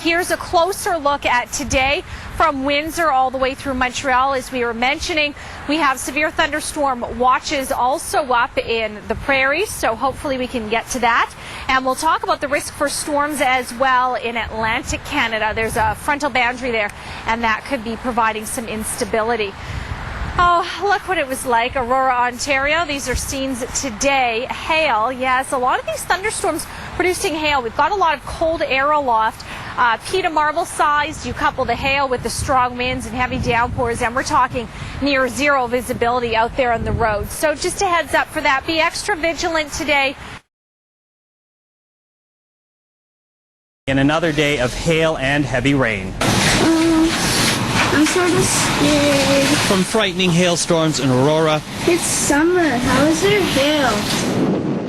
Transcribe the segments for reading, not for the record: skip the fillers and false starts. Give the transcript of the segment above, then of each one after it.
Here's a closer look at today from Windsor all the way through Montreal. As we were mentioning, we have severe thunderstorm watches also up in the prairies, so hopefully we can get to that. And we'll talk about the risk for storms as well in Atlantic Canada. There's a frontal boundary there, and that could be providing some instability. Oh, look what it was like, Aurora, Ontario. These are scenes today. Hail, yes, a lot of these thunderstorms producing hail. We've got a lot of cold air aloft. Pita marble sized, you couple the hail with the strong winds and heavy downpours, and we're talking near zero visibility out there on the road. So just a heads up for that. Be extra vigilant today. In another day of hail and heavy rain. I'm sort of scared. From frightening hailstorms in Aurora, It's summer. How is there hail?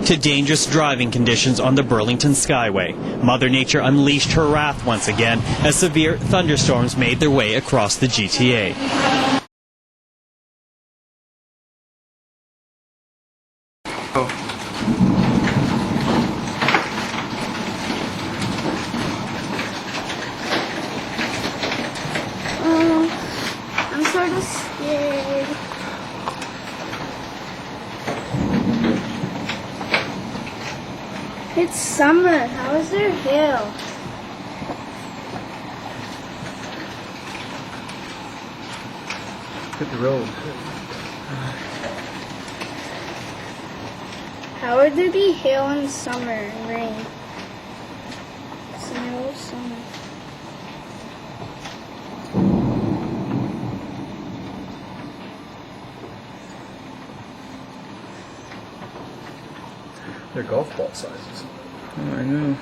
to dangerous driving conditions on the Burlington Skyway. Mother Nature unleashed her wrath once again as severe thunderstorms made their way across the GTA. I'm sort of scared. It's summer. How is there hail? Hit the road. How would there be hail in summer and rain? It's the middle of summer. They're golf ball sizes. Oh, I know.